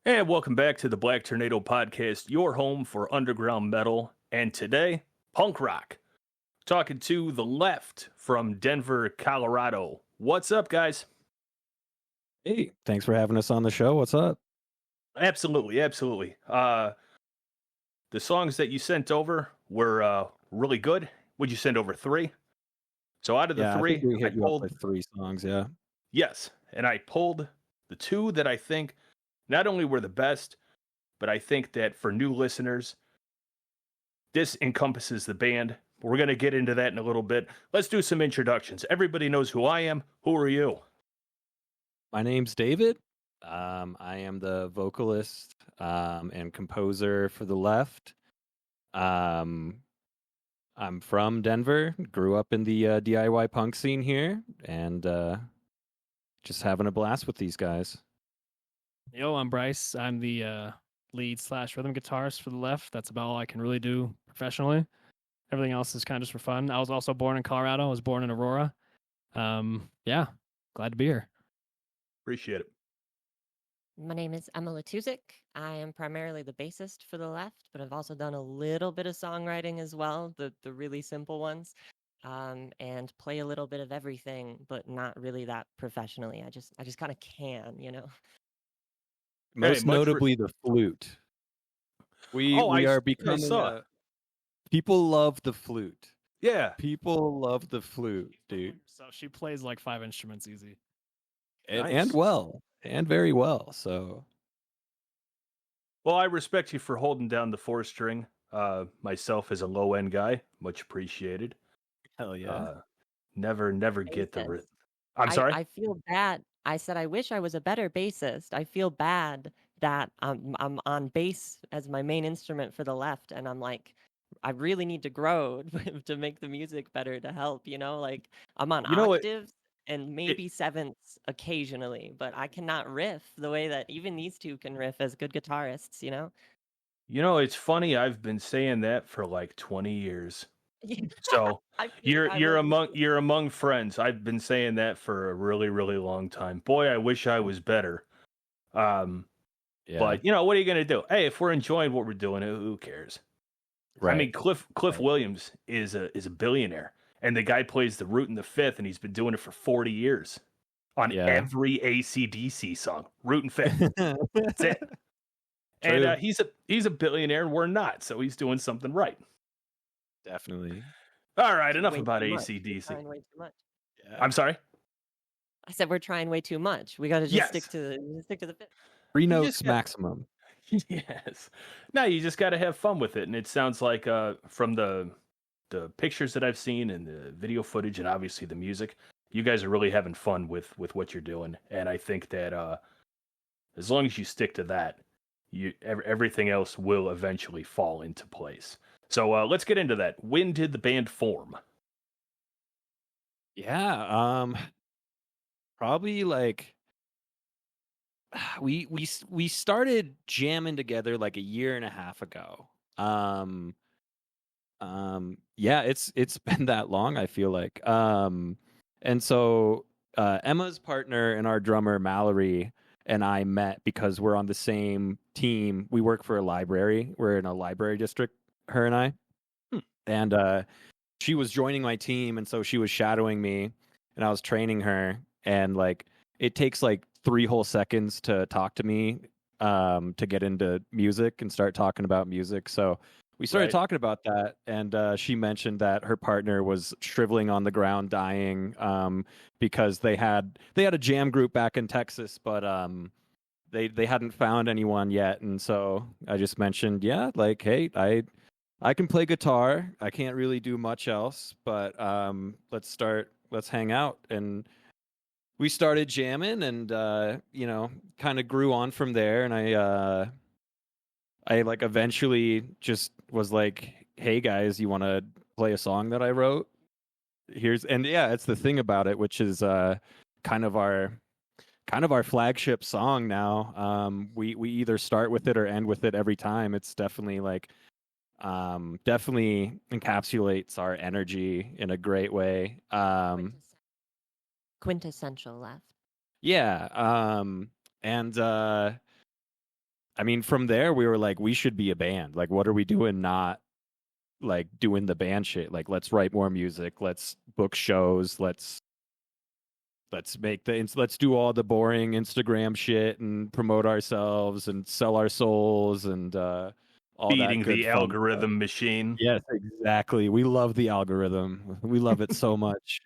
And welcome back to the Black Tornado Podcast, your home for underground metal, and today, punk rock. Talking to the left from Denver, Colorado. What's up, guys? Hey, thanks for having us on the show. What's up? Absolutely. The songs that you sent over were really good. Would you send over 3? So out of the Yeah, I 3, think we I hit you up pulled, with 3 songs, yeah. yes, and I pulled the 2 that I think not only were the best, but I think that for new listeners, this encompasses the band. We're going to get into that in a little bit. Let's do some introductions. Everybody knows who I am. Who are you? My name's David. I am the vocalist and composer for The Left. I'm from Denver, grew up in the DIY punk scene here, and just having a blast with these guys. Yo, I'm Bryce. I'm the lead/rhythm guitarist for The Left. That's about all I can really do professionally. Everything else is kind of just for fun. I was also born in Colorado. I was born in Aurora. Yeah, glad to be here. Appreciate it. My name is Emma Latuzik. I am primarily the bassist for The Left, but I've also done a little bit of songwriting as well, the really simple ones, and play a little bit of everything, but not really that professionally. I just kind of can, you know. Most notably the flute. We are becoming people love the flute. Yeah. People love the flute, dude. So she plays like 5 instruments easy. And well, and very well, so. Well, I respect you for holding down the 4-string. Myself as a low-end guy, much apprecited. Hell yeah. Never get the rhythm. I'm sorry? I feel bad. I said I wish I was a better bassist. I feel bad that I'm on bass as my main instrument for The Left, and I'm like, I really need to grow to make the music better to help, you know? Like, I'm on octaves and maybe sevenths occasionally, but I cannot riff the way that even these two can riff as good guitarists, you know? You know, it's funny. I've been saying that for like 20 years. So you're among friends. I've been saying that for a really, really long time. Boy, I wish I was better. But you know, what are you gonna do? Hey, if we're enjoying what we're doing, who cares? Right. I mean, Cliff Williams is a billionaire, and the guy plays the Root and the Fifth, and he's been doing it for 40 years on every AC/DC song. Root and Fifth. That's it. True. And he's a billionaire, and we're not, so he's doing something right. Definitely. All right, enough about AC/DC. Way too much. Yeah. I'm sorry. I said we're trying way too much. We got to just stick to the fifth. 3 notes maximum. Yes. No, you just got to have fun with it, and it sounds like from the pictures that I've seen and the video footage, and obviously the music, you guys are really having fun with what you're doing, and I think that as long as you stick to that, everything else will eventually fall into place. So let's get into that. When did the band form? Yeah, probably like we started jamming together like a year and a half ago. Yeah, it's been that long, I feel like. And so Emma's partner and our drummer Mallory and I met because we're on the same team. We work for a library. We're in a library district, her and I. And she was joining my team, and so she was shadowing me, and I was training her. And like, it takes like 3 whole seconds to talk to me to get into music and start talking about music. So we started talking about that, and she mentioned that her partner was shriveling on the ground, dying because they had a jam group back in Texas, but they hadn't found anyone yet. And so I just mentioned, like, hey, I can play guitar. I can't really do much else, but let's hang out. And we started jamming, and kind of grew on from there. And I like eventually just was like, hey guys, you want to play a song that I wrote? It's the thing about it, which is kind of our flagship song now. We either start with it or end with it every time. It's definitely like definitely encapsulates our energy in a great way. Quintessential Left. Yeah. And I mean, from there we were like, we should be a band. Like, what are we doing? Not like doing the band shit. Like, let's write more music. Let's book shows. Let's let's do all the boring Instagram shit and promote ourselves and sell our souls and all Feeding that good the fun algorithm stuff. machine. Yes, exactly. We love the algorithm. We love it so much.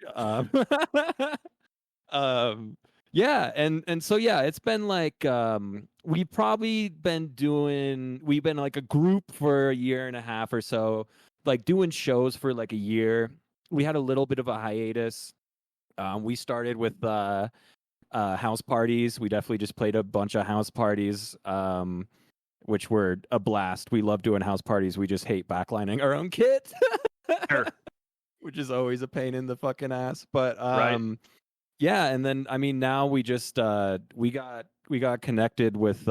Um, yeah, and so yeah, it's been like we've been like a group for a year and a half or so, like doing shows for like a year. We had a little bit of a hiatus. We started with house parties. We definitely just played a bunch of house parties, which were a blast. We love doing house parties. We just hate backlining our own kit, Sure. which is always a pain in the fucking ass. But Right. yeah, and then I mean now we just we got connected with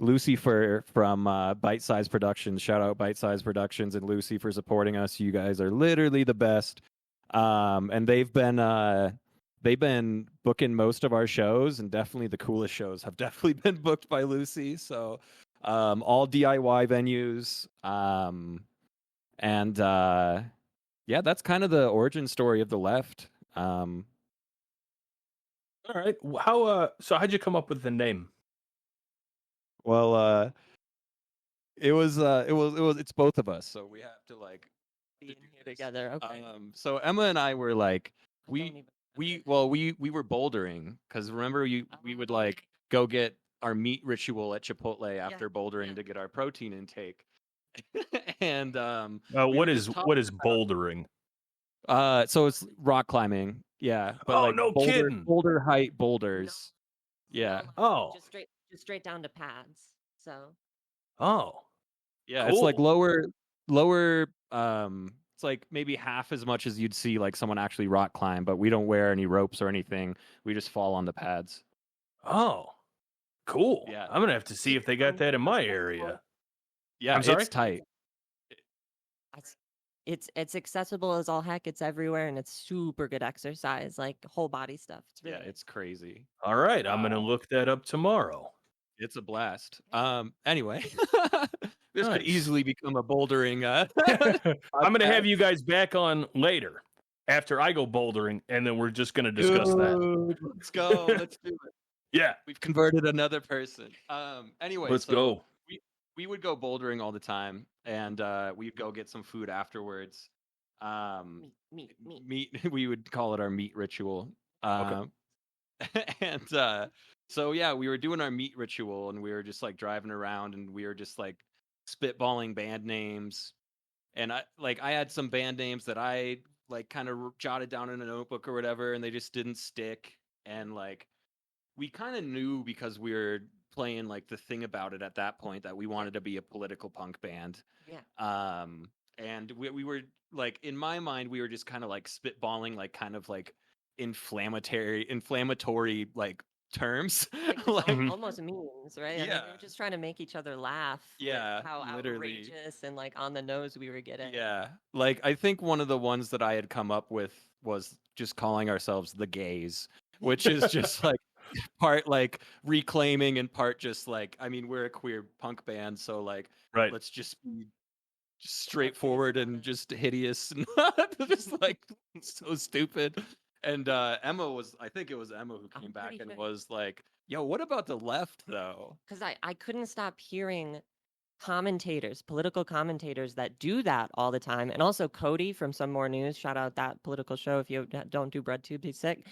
Lucifer from Bite Size Productions. Shout out Bite Size Productions and Lucy for supporting us. You guys are literally the best. And they've been booking most of our shows, and definitely the coolest shows have definitely been booked by Lucy. So all DIY venues. And yeah, that's kind of the origin story of the Left. All right. So how'd you come up with the name? Well, it's both of us, so we have to like Being here together. Okay. so Emma and I were like I don't even we remember. we were bouldering because remember we would like go get our meat ritual at Chipotle after bouldering yeah. to get our protein intake. And What were is just what is talking bouldering? so it's rock climbing. Yeah. But Oh, like no kidding. boulder height boulders. Yeah. Oh. Just straight down to pads. So Oh. Yeah, it's like Cool. lower it's like maybe half as much as you'd see like someone actually rock climb, but we don't wear any ropes or anything. We just fall on the pads. Oh. Cool. Yeah. I'm gonna have to see if they got that in my area. Yeah, I'm sorry? it's tight. it's accessible as all heck. It's everywhere and it's super good exercise, like whole body stuff. It's really Yeah, it's crazy. All right, I'm gonna look that up tomorrow. It's a blast. Anyway, this could Nice. easily become a bouldering I'm gonna have you guys back on later after I go bouldering, and then we're just gonna discuss that. Dude, let's go. Let's do it. Yeah, We've converted another person. Anyway, let's so go. we would go bouldering all the time, and we'd go get some food afterwards. meat. We would call it our meat ritual. Okay. And so yeah, we were doing our meat ritual, and we were just like driving around, and we were just like spitballing band names. And I had some band names that I like kind of jotted down in a notebook or whatever, and they just didn't stick. And like we kind of knew because we were playing like the thing about it at that point that we wanted to be a political punk band. Yeah. And we were like, in my mind, we were just kind of like spitballing like kind of like inflammatory like terms. Like Mhm. almost memes, right? I mean, we Yeah. were just trying to make each other laugh. with Yeah, how literally. outrageous and like on the nose we were getting. Yeah. Like I think one of the ones that I had come up with was just calling ourselves the gays, which is just like part like reclaiming and part just like, I mean, we're a queer punk band, so like Right. let's just be just straightforward and just hideous and just like so stupid. And I think it was Emma who I'm came back pretty and sure. was like, yo, what about the Left though? Because I couldn't stop hearing political commentators that do that all the time. And also Cody from Some More News, shout out that political show. If you don't do BreadTube, he's sick.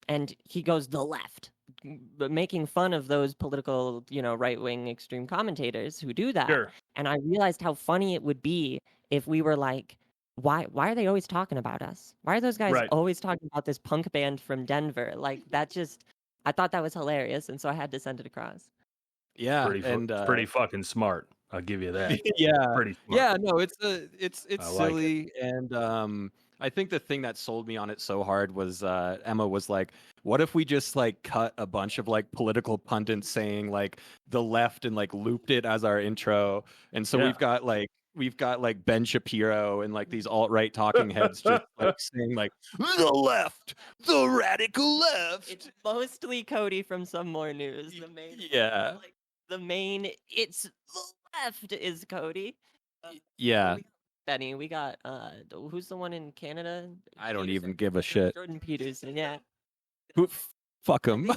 And he goes the Left, but making fun of those political, right-wing extreme commentators who do that. Sure. And I realized how funny it would be if we were like, why are they always talking about us? Why are those guys Right. always talking about this punk band from Denver? Like that just, I thought that was hilarious. And so I had to send it across. Yeah, Pretty fucking smart. I'll give you that. yeah, Pretty smart. yeah. No, it's I like it. silly, and I think the thing that sold me on it so hard was Emma was like, "What if we just like cut a bunch of like political pundits saying like the Left and like looped it as our intro?" And so Yeah. we've got like Ben Shapiro and like these alt-right talking heads just like saying like the Left, the radical left. It's mostly Cody from Some More News. The main one. Yeah. Like, the main. It's the left is Cody. Yeah, We got Benny. We got who's the one in Canada? I don't Peterson. even give a shit. Jordan Peterson. Yeah. Fuck him.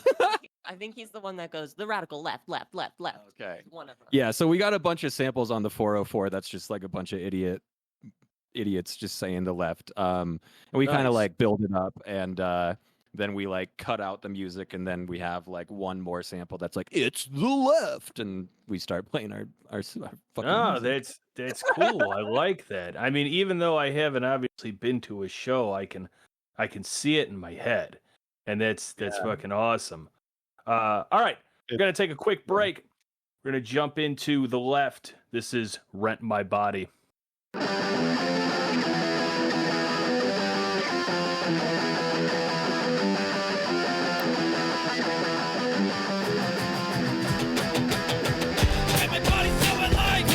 I think he's the one that goes the radical left, left, left, left. Okay. One of them. Yeah, so we got a bunch of samples on the 404. That's just like a bunch of idiots just saying the left. And we kind of Nice. like build it up, and then we like cut out the music, and then we have like one more sample that's like it's the left, and we start playing our fucking. Oh, music. that's cool. I like that. I mean, even though I haven't obviously been to a show, I can see it in my head, and that's fucking awesome. All right, we're gonna take a quick break. We're gonna jump into the left. This is Rent My Body. Everybody's doing life.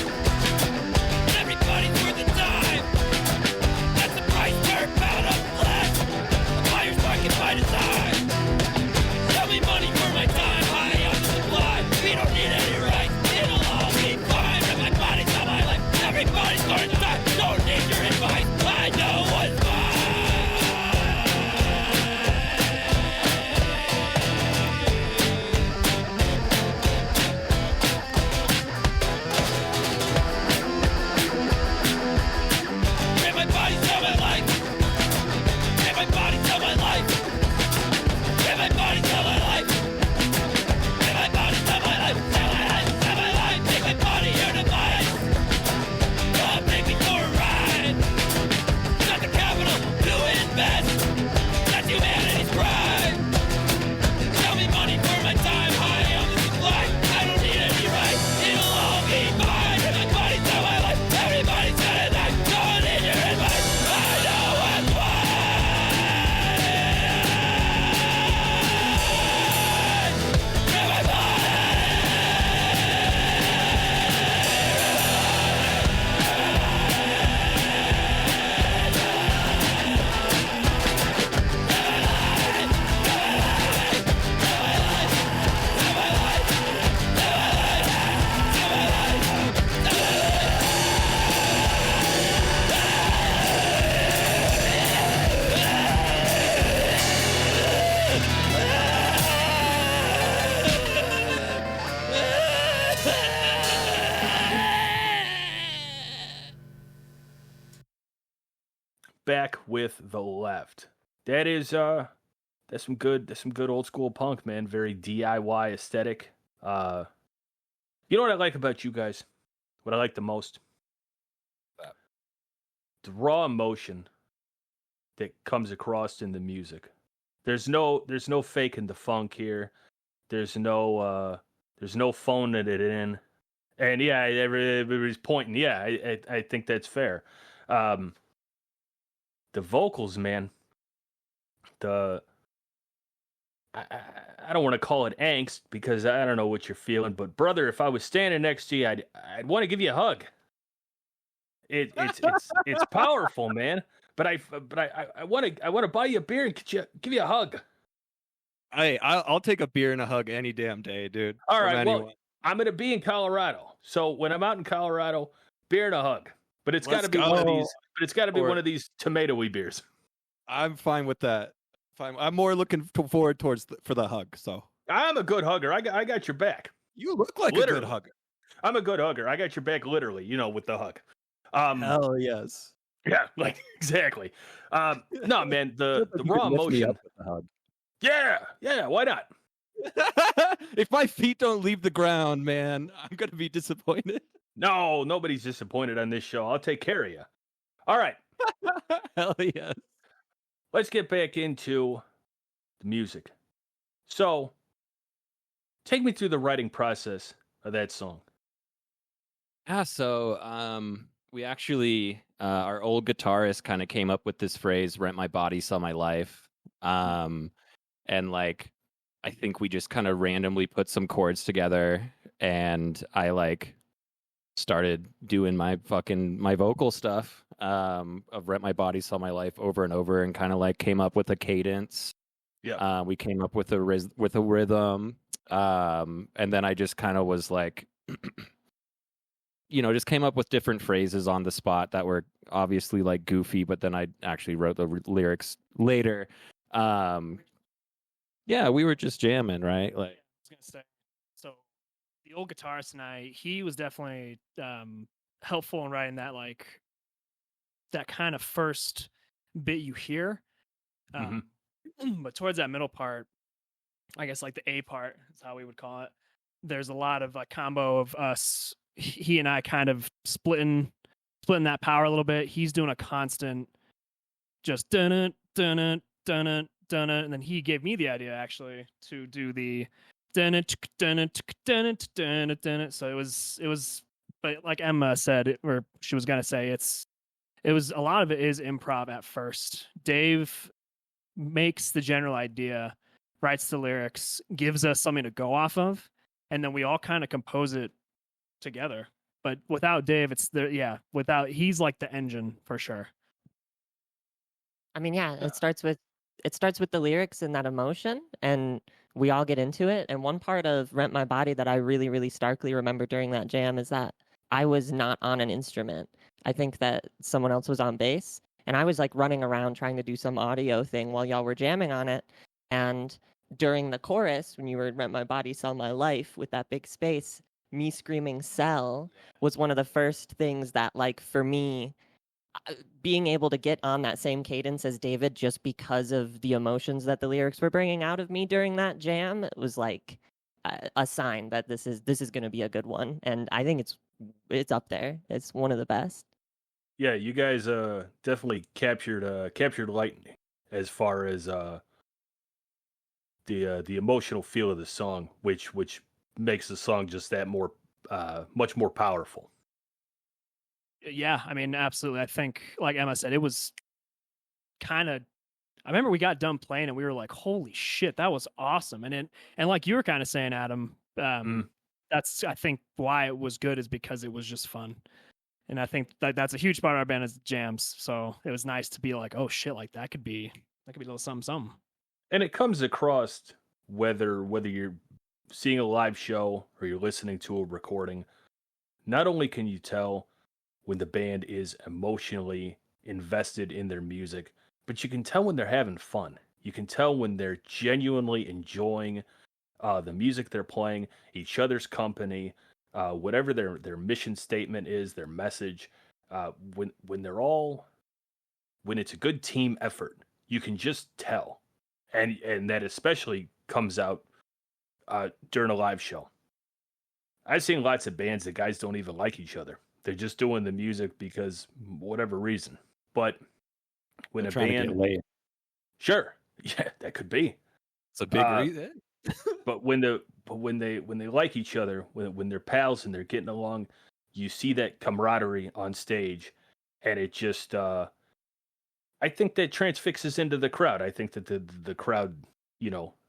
Everybody's worth a dime. That's the price per pound of flesh. The buyer's market by design. Tell me money for my time. High on the supply. We don't need any rights. It'll all be fine. And my body's on my life. Everybody's gonna die. Don't need your advice. I know what's mine. And my body's on my life. And my body's on my life. And my body's on my life. And my body's on my life. On my life. On my life. Take my body here to mine. Come take me for a ride. Not the capital to invest. That's humanity's crime. Tell me money for my time. High on the supply. I don't need any rights. It'll all be mine. And my body's on my life. Everybody's gonna die. Don't need your advice. I know what's mine. And my Back with the left. That is that's some good old school punk, man. Very DIY aesthetic. You know what I like about you guys? What I like the most? The raw emotion that comes across in the music. There's no faking the funk here. There's no phoning it in. And yeah, everybody's pointing. Yeah, I think that's fair. The vocals, man. I don't want to call it angst because I don't know what you're feeling, but brother, if I was standing next to you, I'd want to give you a hug. It's powerful, man. But I want to buy you a beer and give you a hug. I'll take a beer and a hug any damn day, dude. All from right, anyone. well, I'm gonna be in Colorado, so when I'm out in Colorado, beer and a hug. But it's got to Let's be one of go. these. But it's got to be Or- one of these tomatoey beers. I'm fine with that. Fine. I'm more looking forward for the hug. So I'm a good hugger. I got your back. you look like a Literally. good hugger. I'm a good hugger. I got your back, literally. You know, with the hug. Hell yes. Yeah, like exactly. No, man, the You raw could lift me emotion. up with the hug. Yeah. Why not? If my feet don't leave the ground, man, I'm gonna be disappointed. No, nobody's disappointed on this show. I'll take care of you. All right, Hell yes. let's get back into the music. So, take me through the writing process of that song. Yeah, so we actually our old guitarist kind of came up with this phrase, rent my body, sell my life. And like I think we just kind of randomly put some chords together and I like started doing my vocal stuff of rent my body, sell my life over and over and kind of like came up with a cadence. Yeah. We came up with a rhythm And then I just kind of was like, just came up with different phrases on the spot that were obviously like goofy, but then I actually wrote the lyrics later. Yeah, we were just jamming, right? Like, I was gonna say, so the old guitarist and I, he was definitely helpful in writing that, like that kind of first bit you hear. But towards that middle part, I guess like the A part is how we would call it. There's a lot of a combo of us, he and I kind of splitting that power a little bit. He's doing a constant just dun it, dun it, dun it, dun it, and then he gave me the idea actually to do the dun it, dun it, dun it, dun it, dun it. So it was, but like Emma said, or she was gonna say, it was a lot of it is improv at first. Dave makes the general idea, writes the lyrics, gives us something to go off of, and then we all kind of compose it together. But without Dave, he's like the engine for sure. I mean, yeah, it starts with the lyrics and that emotion, and we all get into it. And one part of Rent My Body that I really, really starkly remember during that jam is that I was not on an instrument. I think that someone else was on bass, and I was like running around trying to do some audio thing while y'all were jamming on it. And during the chorus, when you were Rent My Body, Sell My Life with that big space, me screaming sell was one of the first things that, like, for me, being able to get on that same cadence as David just because of the emotions that the lyrics were bringing out of me during that jam, it was like a sign that this is going to be a good one. And I think it's up there. It's one of the best. Yeah, you guys definitely captured lightning as far as the emotional feel of the song, which makes the song just that more much more powerful. Yeah, I mean, absolutely. I think, like Emma said, it was kind of. I remember we got done playing and we were like, "Holy shit, that was awesome!" And like you were kind of saying, Adam, that's I think why it was good is because it was just fun. And I think that's a huge part of our band is jams. So it was nice to be like, "Oh shit, like that could be a little something." And it comes across whether you're seeing a live show or you're listening to a recording. Not only can you tell when the band is emotionally invested in their music, but you can tell when they're having fun. You can tell when they're genuinely enjoying the music they're playing, each other's company, whatever their mission statement is, their message. When it's a good team effort, you can just tell, and that especially comes out during a live show. I've seen lots of bands that guys don't even like each other. They're just doing the music because whatever reason. But when they're a band, sure, yeah, that could be. It's a big reason. But when they like each other, when they're pals and they're getting along, you see that camaraderie on stage, and it just I think that transfixes into the crowd. I think that the crowd,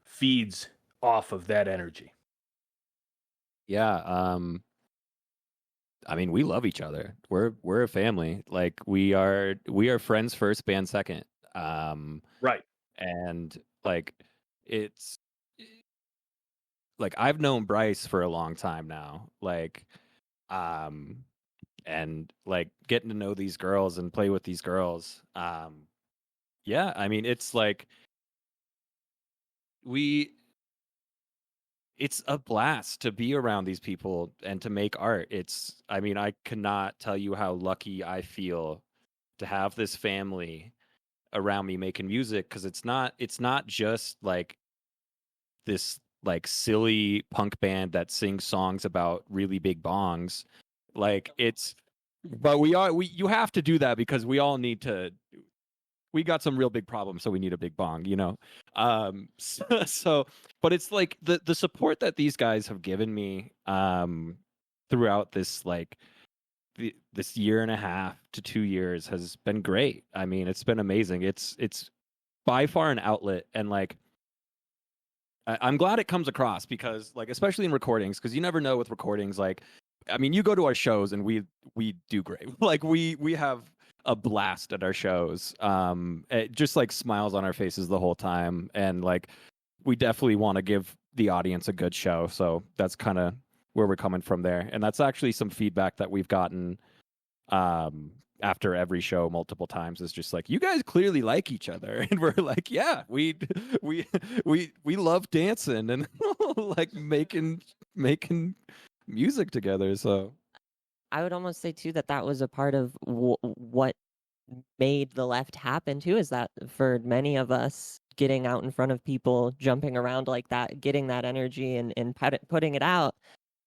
feeds off of that energy. Yeah, I mean, we love each other. We're a family. Like we are friends first, band second. Right. And like it's like I've known Bryce for a long time now. Like and like getting to know these girls and play with these girls. Yeah, I mean, it's like it's a blast to be around these people and to make art. I mean, I cannot tell you how lucky I feel to have this family around me making music, because it's not just like this like silly punk band that sings songs about really big bongs. Like but you have to do that because we all need to. We got some real big problems, so we need a big bong, So, but it's like the support that these guys have given me throughout this this year and a half to 2 years has been great. I mean, it's been amazing. It's by far an outlet, and like I'm glad it comes across because like especially in recordings, because you never know with recordings. Like, I mean, you go to our shows and we do great. Like we have a blast at our shows. It just like smiles on our faces the whole time, and like we definitely want to give the audience a good show. So that's kind of where we're coming from there. And that's actually some feedback that we've gotten after every show multiple times, is just like, you guys clearly like each other. And we're like, yeah, we love dancing and like making music together. So I would almost say too that was a part of what made the left happen too, is that for many of us, getting out in front of people, jumping around like that, getting that energy and putting it out,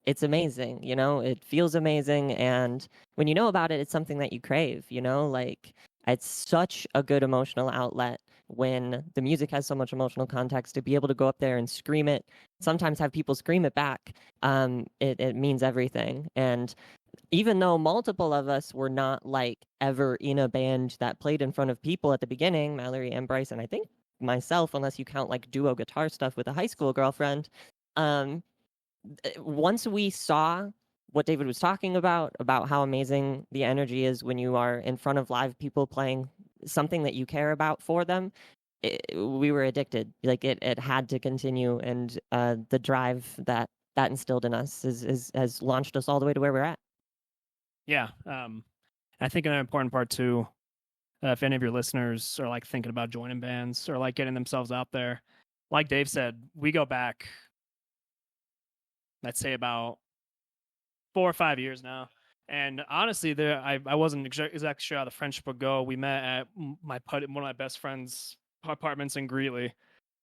it's amazing. It feels amazing, and when you know about it, it's something that you crave. Like, it's such a good emotional outlet when the music has so much emotional context. To be able to go up there and scream it, sometimes have people scream it back, it means everything. And even though multiple of us were not like ever in a band that played in front of people at the beginning, Mallory and Bryce, and I think myself, unless you count like duo guitar stuff with a high school girlfriend, once we saw what David was talking about how amazing the energy is when you are in front of live people playing something that you care about for them, we were addicted. Like, it had to continue, and the drive that instilled in us has launched us all the way to where we're at. Yeah. I think an important part too, if any of your listeners are like thinking about joining bands or like getting themselves out there, like Dave said, we go back, let's say about 4 or 5 years now. And honestly, I wasn't exactly sure how the friendship would go. We met at one of my best friend's apartments in Greeley,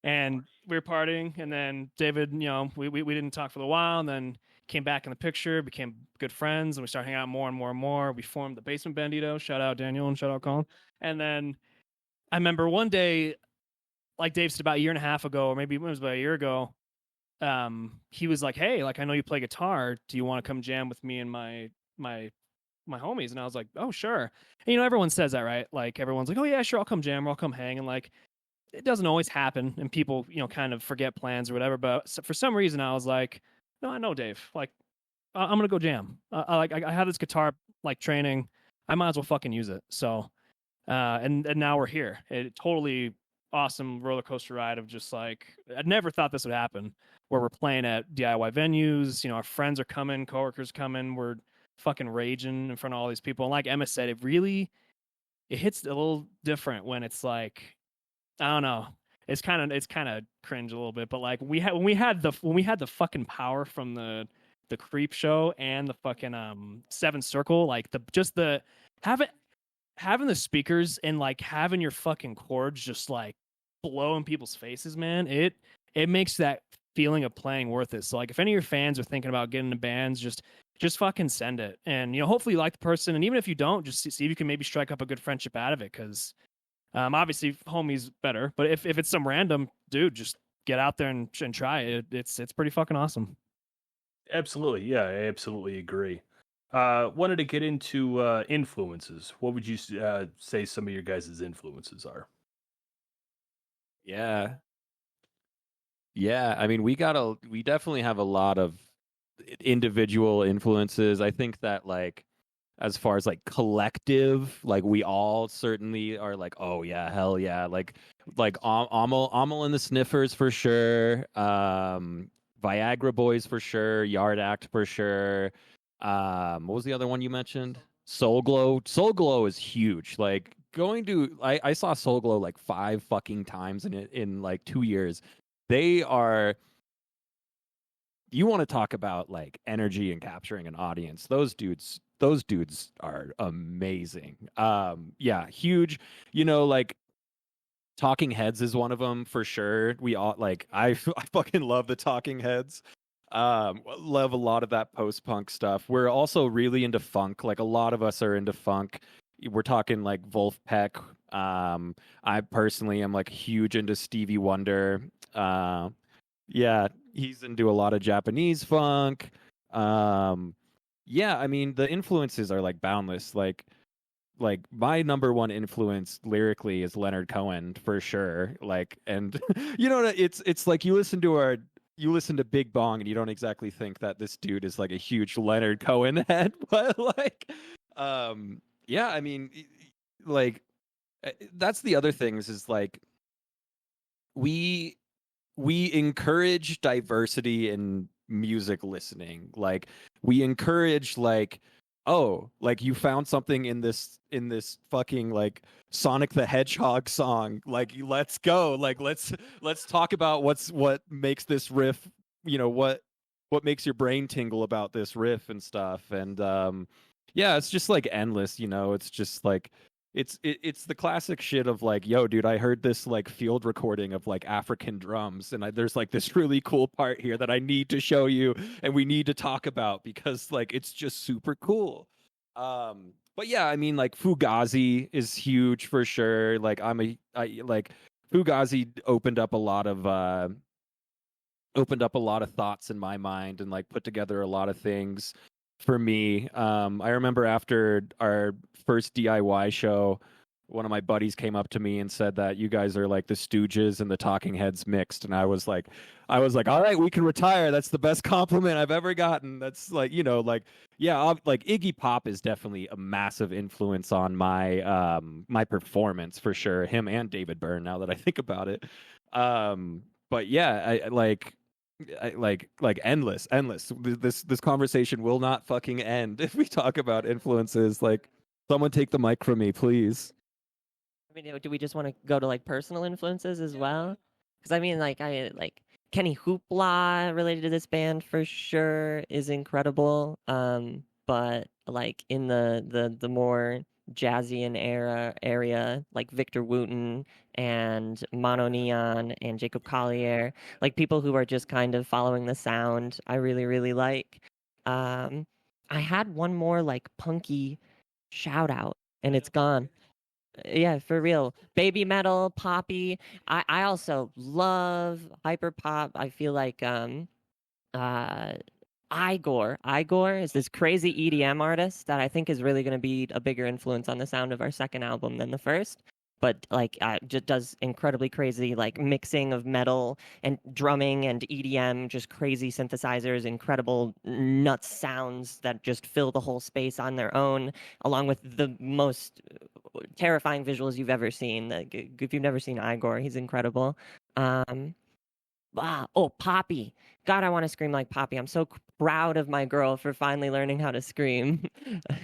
and we were partying. And then David, we didn't talk for a while, and then came back in the picture, became good friends, and we started hanging out more and more and more. We formed the Basement Bandito. Shout out Daniel and shout out Colin. And then I remember one day, like Dave said, about a year and a half ago, or maybe it was about a year ago, he was like, hey, like, I know you play guitar. Do you want to come jam with me and my homies? And I was like, oh, sure. And, everyone says that, right? Like, everyone's like, oh, yeah, sure, I'll come jam or I'll come hang. And, like, it doesn't always happen. And people, kind of forget plans or whatever. But for some reason, I was like, no, I know Dave. Like, I'm going to go jam. I have this guitar, like, training. I might as well fucking use it. So, and now we're here. It totally awesome roller coaster ride of just like, I never thought this would happen, where we're playing at DIY venues. Our friends are coming, coworkers coming. We're fucking raging in front of all these people. And like Emma said, it hits a little different when it's like, I don't know. It's kind of cringe a little bit, but like when we had the fucking power from the Creep show and the fucking Seven Circle, like having the speakers and like having your fucking chords just like blow in people's faces, man. It makes that feeling of playing worth it. So like, if any of your fans are thinking about getting into bands, just fucking send it, and hopefully you like the person, and even if you don't, just see if you can maybe strike up a good friendship out of it, because obviously homies better, but if it's some random dude, just get out there and try it. It's pretty fucking awesome. Absolutely. Yeah, I absolutely agree. Wanted to get into influences. What would you say some of your guys' influences are? Yeah. I mean, we definitely have a lot of individual influences. I think that, like, as far as like collective, like, we all certainly are like, oh yeah, hell yeah, like Amel and the Sniffers for sure, Viagra Boys for sure, Yard Act for sure. What was the other one you mentioned? Soul Glow. Soul Glow is huge. Like, I saw Soul Glow like 5 fucking times in like 2 years. They are, you want to talk about like energy and capturing an audience. Those dudes are amazing. Yeah, huge. Like, Talking Heads is one of them for sure. We all like, I fucking love the Talking Heads. Love a lot of that post-punk stuff. We're also really into funk. Like, a lot of us are into funk. We're talking like Wolfpack. I personally am like huge into Stevie Wonder. Yeah, he's into a lot of Japanese funk. Yeah, I mean, the influences are like boundless. Like my number one influence lyrically is Leonard Cohen for sure. Like, and it's like you listen to Big Bong and you don't exactly think that this dude is like a huge Leonard Cohen head, but like, yeah, I mean, like, that's the other things is like, we we encourage diversity in music listening. Like we encourage like, oh, like you found something in this fucking like Sonic the Hedgehog song. Like let's go. Like let's talk about what makes this riff, you know, what makes your brain tingle about this riff and stuff. And yeah, it's just like endless, you know. It's just like it's the classic shit of like, yo, dude, I heard this like field recording of like African drums, and there's like this really cool part here that I need to show you, and we need to talk about because like it's just super cool. But yeah, I mean, like Fugazi is huge for sure. Like I like Fugazi opened up a lot of thoughts in my mind and like put together a lot of things for me. I remember after our first DIY show, one of my buddies came up to me and said that you guys are like the Stooges and the Talking Heads mixed. And I was like, all right, we can retire. That's the best compliment I've ever gotten. That's like, you know, like, yeah, like Iggy Pop is definitely a massive influence on my my performance for sure. Him and David Byrne, now that I think about it. But yeah, I like endless. This conversation will not fucking end if we talk about influences. Like, someone take the mic from me, please. I mean, do we just want to go to like personal influences as well? Because I mean, like I like Kenny Hoopla related to this band for sure is incredible. But like in the more jazzy area, like Victor Wooten and Mono Neon and Jacob Collier, like people who are just kind of following the sound, I really, really like. I had one more like punky shout out and it's gone. Yeah, for real. Baby metal, poppy. I also love hyper pop. I feel like Igor. Igor is this crazy EDM artist that I think is really going to be a bigger influence on the sound of our second album than the first. But like, just does incredibly crazy like mixing of metal and drumming and EDM, just crazy synthesizers, incredible nuts sounds that just fill the whole space on their own, along with the most terrifying visuals you've ever seen. Like, if you've never seen Igor, he's incredible. Poppy. God, I want to scream like Poppy. I'm so proud of my girl for finally learning how to scream.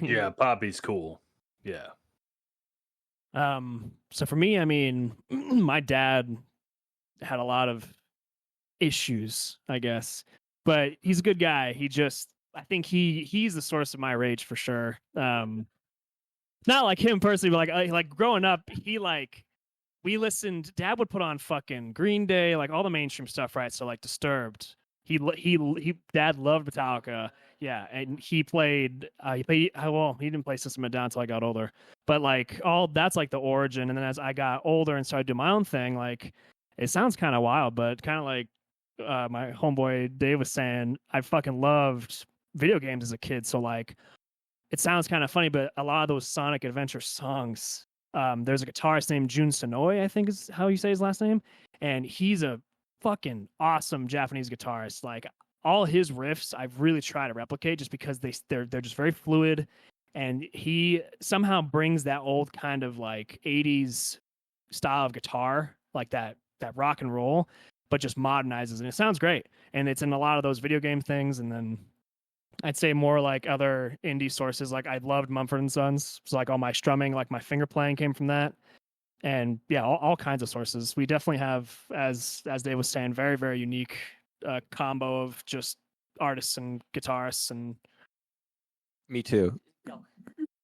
Yeah, Poppy's cool. Yeah. So for me, I mean, my dad had a lot of issues, I guess, but he's a good guy. I think he's the source of my rage for sure. Not like him personally, but like growing up, we listened. Dad would put on fucking Green Day, like all the mainstream stuff, right? So like Disturbed. Dad loved Metallica, yeah, and he didn't play System of a Down until I got older, but like all that's like the origin. And then as I got older and started doing my own thing, like it sounds kind of wild, but kind of like my homeboy Dave was saying, I fucking loved video games as a kid. So like it sounds kind of funny, but a lot of those Sonic Adventure songs, there's a guitarist named Jun Sonoy, I think is how you say his last name, and he's a fucking awesome Japanese guitarist. Like all his riffs I've really tried to replicate just because they're just very fluid, and he somehow brings that old kind of like 80s style of guitar, like that rock and roll, but just modernizes, and it sounds great. And it's in a lot of those video game things. And then I'd say more like other indie sources, like I loved Mumford & Sons, so like all my strumming, like my finger playing came from that. And yeah, all kinds of sources. We definitely have, as Dave was saying, very, very unique combo of just artists and guitarists. And me too.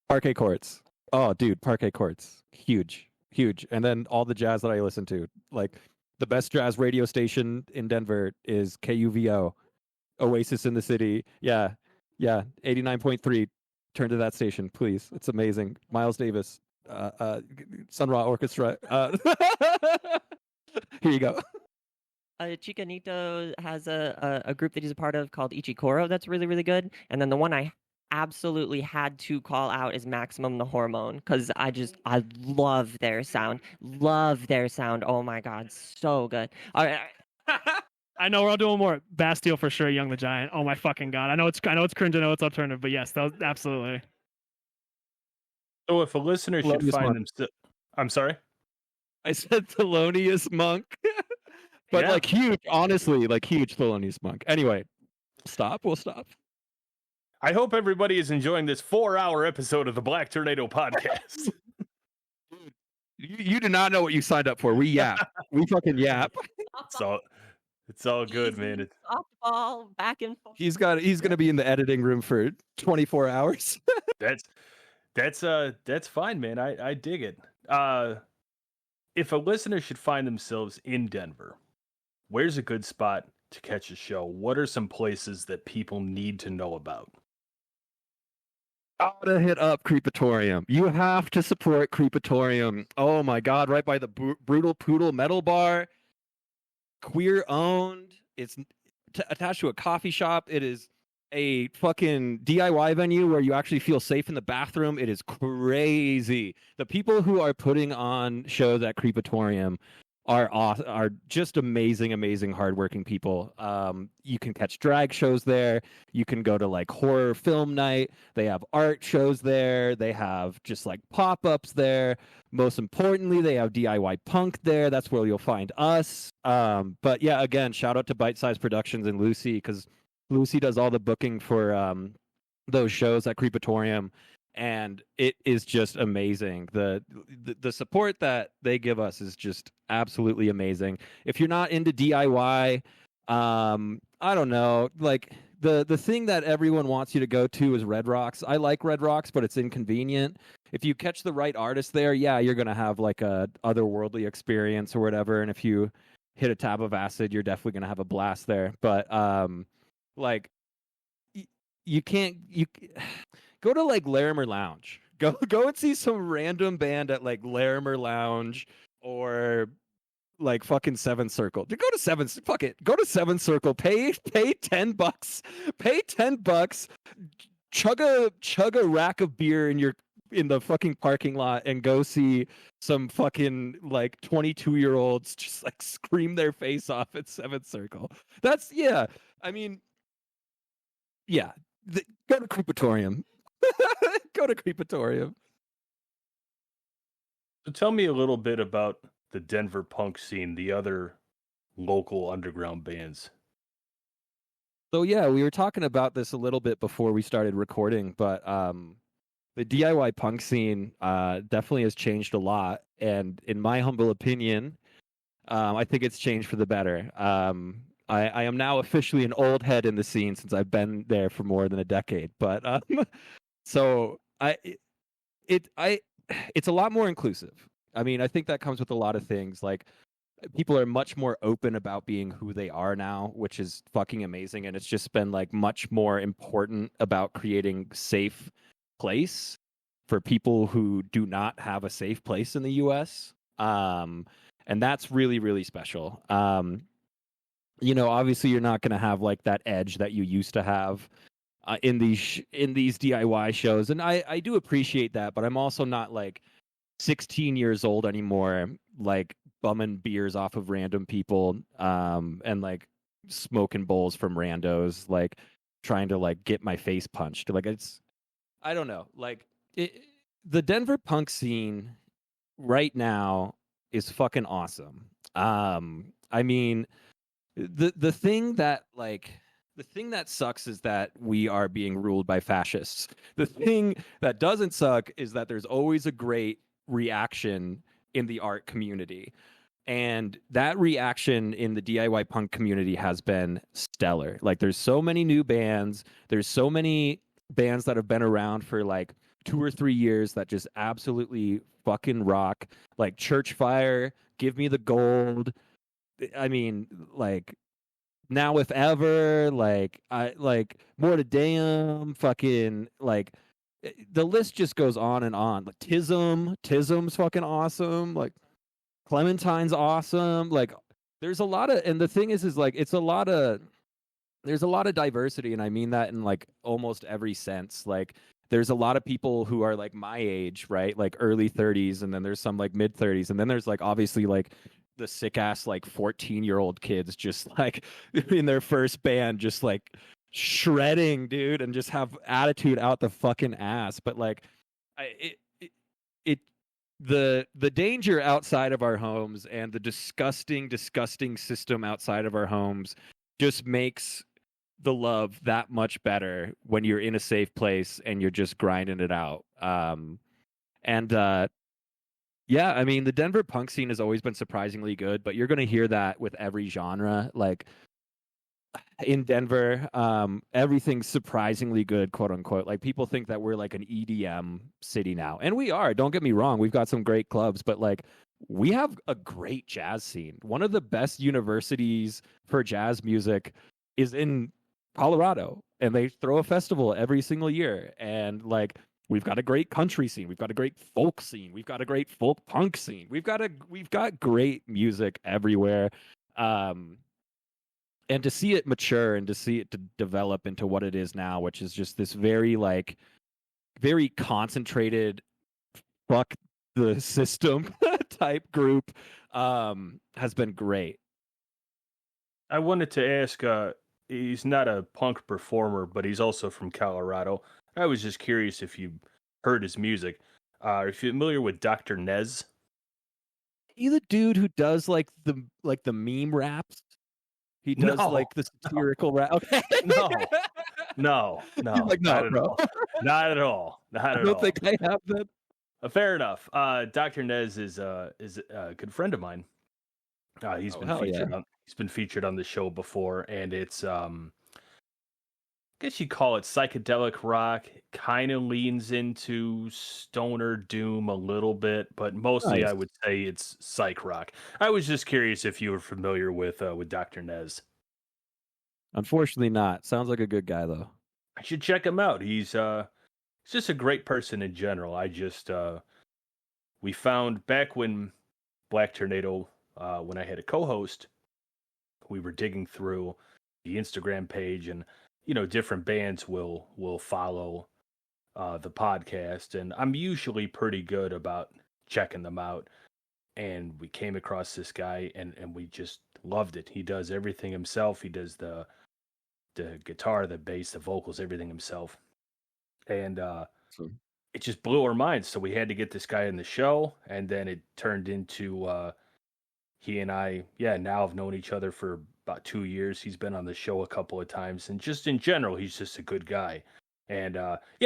Parquet Courts. Oh, dude, Parquet Courts. Huge. And then all the jazz that I listen to. Like the best jazz radio station in Denver is KUVO. Oasis in the City. Yeah. 89.3. Turn to that station, please. It's amazing. Miles Davis. Sun Ra Orchestra. Here you go. Chicanito has a group that he's a part of called Ichikoro that's really, really good. And then the one I absolutely had to call out is Maximum the Hormone, because I love their sound. Oh my God, so good. All right. I know we're all doing more. Bastille for sure. Young the Giant. Oh my fucking God. I know it's cringe. I know it's alternative, but yes, that was absolutely. So if a listener should find them, I'm sorry. I said Thelonious Monk. but Yeah. like huge, honestly, like huge Thelonious Monk. Anyway, we'll stop. I hope everybody is enjoying this 4-hour episode of the Black Tornado podcast. You do not know what you signed up for. We yap. We fucking yap. It's all good, man. Easy, softball, back and forth. He's gonna be in the editing room for 24 hours. That's fine, man. I dig it. If a listener should find themselves in Denver, where's a good spot to catch a show? What are some places that people need to know about? Gotta hit up Creepatorium. You have to support Creepatorium. Oh my god, right by the Brutal Poodle Metal Bar. Queer owned. It's attached to a coffee shop. It is a fucking DIY venue where you actually feel safe in the bathroom. It is crazy. The people who are putting on shows at Creepatorium are just amazing, hardworking people. You can catch drag shows there. You can go to like horror film night. They have art shows there. They have just like pop-ups there. Most importantly, they have DIY punk there. That's where you'll find us. But yeah, again, shout out to Bite Size Productions and Lucy, because Lucy does all the booking for those shows at Creepatorium. And it is just amazing. The support that they give us is just absolutely amazing. If you're not into DIY, I don't know, like the thing that everyone wants you to go to is Red Rocks. I like Red Rocks, but it's inconvenient. If you catch the right artist there, yeah, you're gonna have like a otherworldly experience or whatever. And if you hit a tab of acid, you're definitely gonna have a blast there. But like you can't go to like Larimer Lounge. Go and see some random band at like Larimer Lounge or like fucking Seven Circle. Go to Seven. Fuck it. Go to Seven Circle. Pay $10. Pay $10. Chug a rack of beer in the fucking parking lot and go see some fucking like 22-year-olds just like scream their face off at Seventh Circle. That's yeah. I mean, yeah. Go to Creepatorium. Go to Creepatorium. So tell me a little bit about the Denver punk scene, the other local underground bands. So yeah, we were talking about this a little bit before we started recording, but the DIY punk scene definitely has changed a lot, and in my humble opinion, I think it's changed for the better. I am now officially an old head in the scene since I've been there for more than a decade, but so it's a lot more inclusive. I mean, I think that comes with a lot of things. Like, people are much more open about being who they are now, which is fucking amazing. And it's just been like much more important about creating safe place for people who do not have a safe place in the US. And that's really, really special. You know, obviously you're not going to have like that edge that you used to have in these DIY shows. And I do appreciate that, but I'm also not like 16 years old anymore, like bumming beers off of random people, and like smoking bowls from randos, like trying to like get my face punched. Like, I don't know, like the Denver punk scene right now is fucking awesome. I mean, the thing that sucks is that we are being ruled by fascists. The thing that doesn't suck is that there's always a great reaction in the art community. And that reaction in the DIY punk community has been stellar. Like, there's so many new bands. There's so many bands that have been around for like 2 or 3 years that just absolutely fucking rock. Like Churchfire, Give Me the Gold. I mean, like, Now If Ever, like More to Damn, fucking like the list just goes on and on. Like Tism's fucking awesome. Like Clementine's awesome. Like there's a lot of, and the thing is like there's a lot of diversity, and I mean that in like almost every sense. Like there's a lot of people who are like my age, right? Like early 30s, and then there's some like mid 30s, and then there's like obviously like the sick ass like 14-year-old kids just like in their first band, just like shredding, dude, and just have attitude out the fucking ass. But like the danger outside of our homes and the disgusting system outside of our homes just makes the love that much better when you're in a safe place and you're just grinding it out. And yeah, I mean, the Denver punk scene has always been surprisingly good, but you're going to hear that with every genre. Like in Denver, everything's surprisingly good, quote unquote. Like people think that we're like an EDM city now, and we are. Don't get me wrong, we've got some great clubs, but like we have a great jazz scene. One of the best universities for jazz music is in Colorado, and they throw a festival every single year. And like we've got a great country scene, we've got a great folk scene, we've got a great folk punk scene. We've got great music everywhere. And to see it mature and to see it to develop into what it is now, which is just this very concentrated fuck the system type group, has been great. I wanted to ask, he's not a punk performer, but he's also from Colorado. I was just curious if you heard his music. Are you familiar with Dr. Nez? He's the dude who does like the meme raps. He does No, like the satirical rap. Okay. No, You're like, no, not at bro. all. Not at all. Not I at don't all. think I have that. Fair enough. Dr. Nez is a good friend of mine. He's been hell featured yeah. on the show before, and it's I guess you call it psychedelic rock. Kind of leans into stoner doom a little bit, but mostly I Nice. would say it's psych rock. I was just curious if you were familiar with Dr. Nez. Unfortunately not. Sounds like a good guy though. I should check him out. He's just a great person in general. I just we found back when Black Tornado, when I had a co-host, we were digging through the Instagram page, and different bands will follow the podcast, and I'm usually pretty good about checking them out. And we came across this guy, and we just loved it. He does everything himself. He does the guitar, the bass, the vocals, everything himself. And it just blew our minds. So we had to get this guy in the show, and then it turned into he and I, now have known each other for about 2 years. He's been on the show a couple of times, and just in general, he's just a good guy. And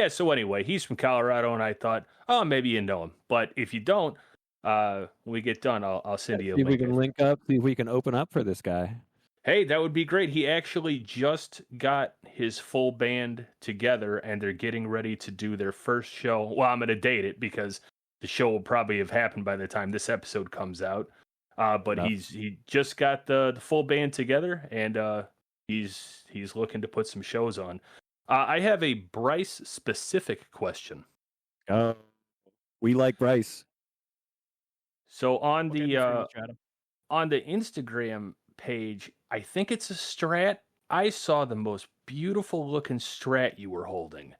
so anyway, he's from Colorado, and I thought, oh, maybe you know him. But if you don't, when we get done, I'll send you a See if we link. can link up, see if we can open up for this guy. Hey, that would be great. He actually just got his full band together, and they're getting ready to do their first show. Well, I'm going to date it because the show will probably have happened by the time this episode comes out. But No. he just got the full band together, and he's looking to put some shows on. I have a Bryce specific question. Oh, we like Bryce. So on What can I do for you, Stratum? on the Instagram page, I think it's a Strat. I saw the most beautiful looking Strat you were holding,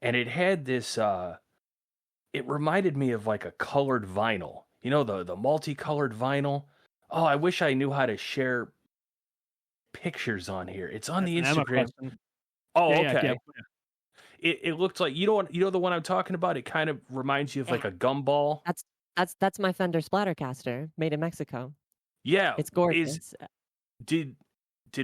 and it had this. It reminded me of like a colored vinyl. You know, the multicolored vinyl. Oh, I wish I knew how to share pictures on here. It's on the That's an Emma Instagram. question. Oh, Yeah, okay. yeah. It looked like you know the one I'm talking about. It kind of reminds you of like a gumball. That's my Fender Splattercaster made in Mexico. Yeah, It's gorgeous. Did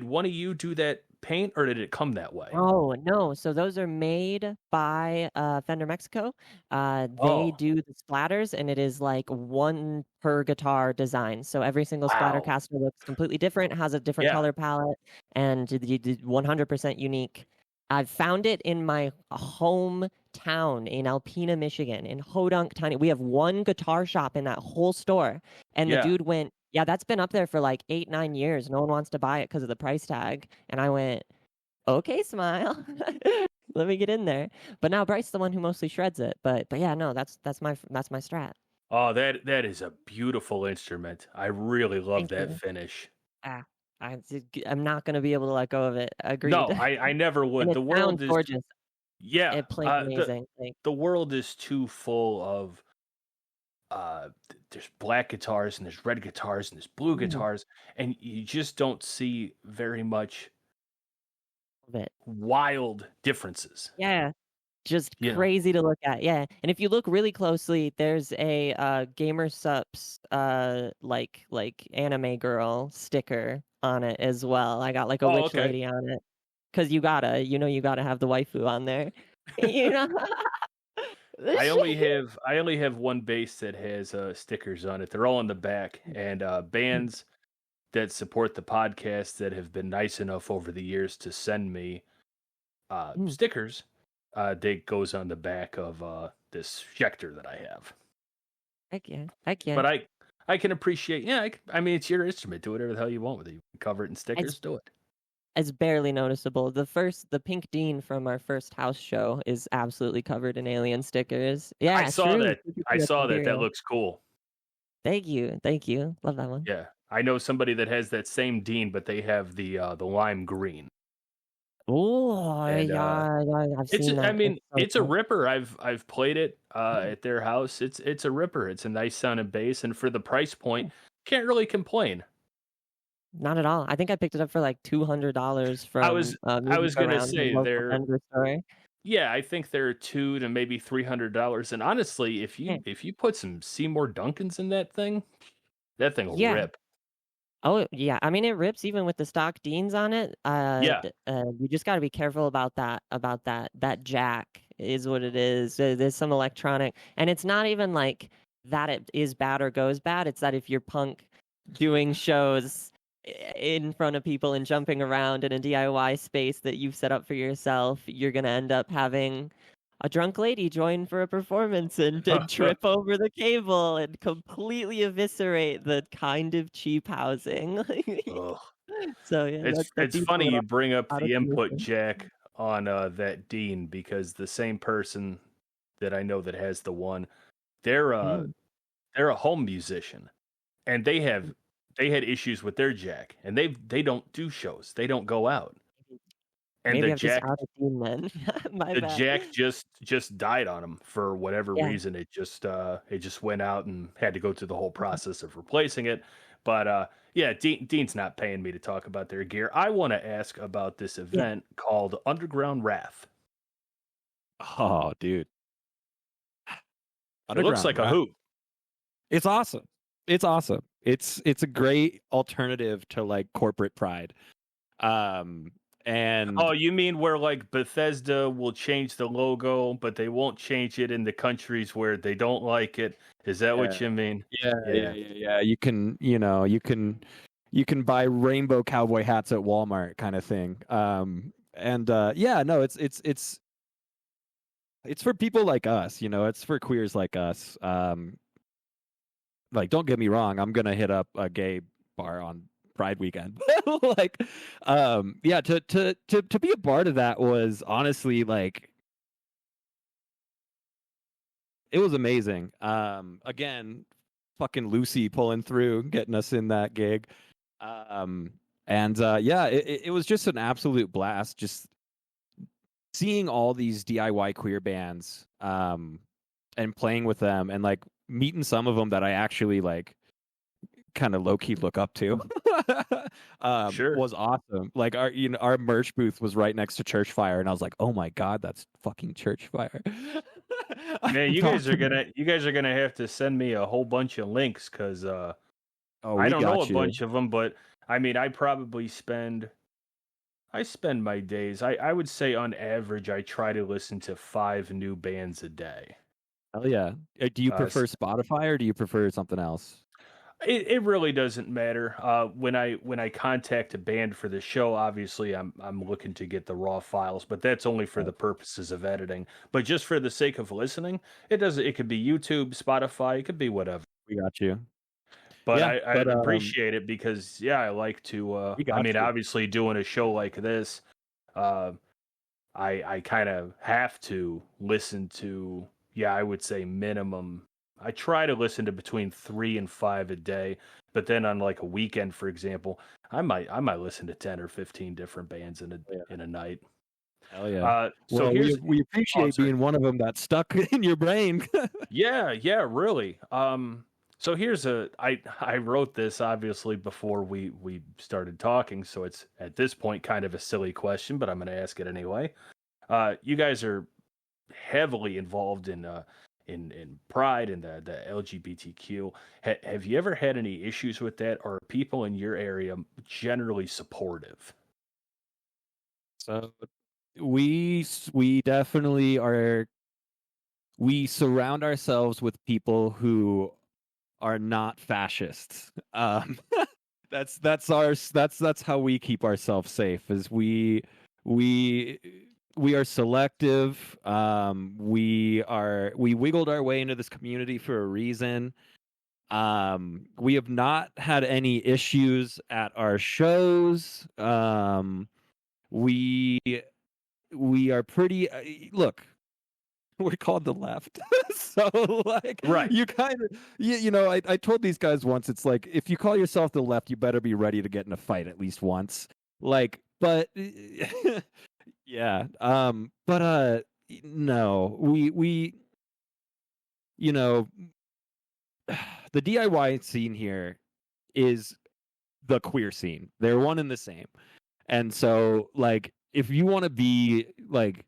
one of you do that paint, or did it come that way? Oh no! So those are made by Fender Mexico. They Oh. do the splatters, and it is like one per guitar design. So every single Wow. Splattercaster looks completely different, has a different Yeah. color palette, and 100% unique. I found it in my hometown in Alpena, Michigan, in Hodunk Tiny. We have one guitar shop in that whole store, and Yeah. the dude went, "Yeah, that's been up there for like 8-9 years. No one wants to buy it because of the price tag." And I went, "Okay, smile. Let me get in there." But now Bryce's the one who mostly shreds it. But yeah, no, that's my Strat. Oh, that is a beautiful instrument. I really love Thank that you. finish. I'm not gonna be able to let go of it. Agreed. No, I never would. And The it world sounds is gorgeous. yeah. It plays the, amazing. Like, the world is too full of there's black guitars and there's red guitars and there's blue guitars, and you just don't see very much of it. wild differences. Yeah. Just Yeah. crazy to look at. Yeah. And if you look really closely, there's a Gamer Sups like anime girl sticker on it as well. I got like a Oh, witch okay. lady on it. Cause you gotta have the waifu on there. You know? I only have one base that has stickers on it. They're all on the back, and bands that support the podcast that have been nice enough over the years to send me stickers. They goes on the back of this Schecter that I have. Heck yeah. Heck yeah. But I can appreciate. Yeah, I mean it's your instrument. Do whatever the hell you want with it. You can cover it in stickers. Do it. It's barely noticeable. The Pink Dean from our first house show is absolutely covered in alien stickers. Yeah, I saw true. that. I That's saw that. That material. looks cool. Thank you. Love that one. Yeah, I know somebody that has that same Dean, but they have the lime green. Oh, And, yeah, I've It's seen that. I mean so it's a cool. ripper. I've played it at their house. It's a ripper. It's a nice sounding bass, and for the price point, can't really complain. Not at all. I think I picked it up for like $200 from. I was gonna Around, say the local they're Denver store. yeah. I think they're $200 to maybe $300. And honestly, if Yeah. you put some Seymour Duncans in that thing will Yeah. rip. Oh yeah, I mean it rips even with the stock Deans on it. Yeah. You just got to be careful about that. That jack is what it is. There's some electronic, and it's not even like that. It is bad or goes bad. It's that if you're punk doing shows in front of people and jumping around in a DIY space that you've set up for yourself, you're gonna end up having a drunk lady join for a performance and trip over the cable and completely eviscerate the kind of cheap housing. Ugh. So yeah, It's funny you bring up out of the input commission. jack on that Dean, because the same person that I know that has the one, they're a home musician, and they had issues with their jack, and they don't do shows, they don't go out, and Maybe the I'm jack just out of tune then. My the bad. jack just died on him for whatever Yeah. reason. It just went out and had to go through the whole process of replacing it. But yeah, Dean's not paying me to talk about their gear. I want to ask about this event called Underground Wrath. Oh, dude. It looks like a hoop. It's awesome. It's awesome. It's a great alternative to like corporate pride. And Oh, you mean where like Bethesda will change the logo, but they won't change it in the countries where they don't like it? Is that what you mean? yeah. You can buy rainbow cowboy hats at Walmart kind of thing. It's for people like us, it's for queers like us. Like, don't get me wrong, I'm gonna hit up a gay bar on Pride weekend. Like, to be a part of that was honestly like, it was amazing. Again, fucking Lucy pulling through, getting us in that gig. It was just an absolute blast. Just seeing all these DIY queer bands, and playing with them, and like meeting some of them that I actually like kind of low key look up to. Sure. Was awesome. Like our merch booth was right next to Church Fire, and I was like, oh my god, that's fucking Church Fire. Man, you guys are gonna have to send me a whole bunch of links, because I don't know a bunch of them, but I mean, I spend my days. I would say on average, I try to listen to 5 new bands a day. Hell yeah. Do you prefer Spotify or do you prefer something else? It really doesn't matter. When I contact a band for the show, obviously I'm looking to get the raw files, but that's only for the purposes of editing. But just for the sake of listening, it could be YouTube, Spotify, it could be whatever. We got you. But I appreciate it, because I like to. Obviously doing a show like this, I kind of have to listen to. I would say minimum. I try to listen to between 3 and 5 a day, but then on like a weekend, for example, I might listen to 10 or 15 different bands in a night. Hell yeah! So we appreciate being one of them that's stuck in your brain. Yeah, really. So I wrote this obviously before we started talking, so it's at this point kind of a silly question, but I'm going to ask it anyway. You guys are heavily involved in Pride and the LGBTQ. Have you ever had any issues with that, or are people in your area generally supportive? So we definitely are. We surround ourselves with people who are not fascists. That's how we keep ourselves safe. Is we are selective. We wiggled our way into this community for a reason. We have not had any issues at our shows. We are pretty. Look, we're called the left. So like Right. you kind of you know, I told these guys once, it's like, if you call yourself the left, you better be ready to get in a fight at least once. Like, but yeah. But no, we you know, the DIY scene here is the queer scene. They're one and the same. And so like if you want to be like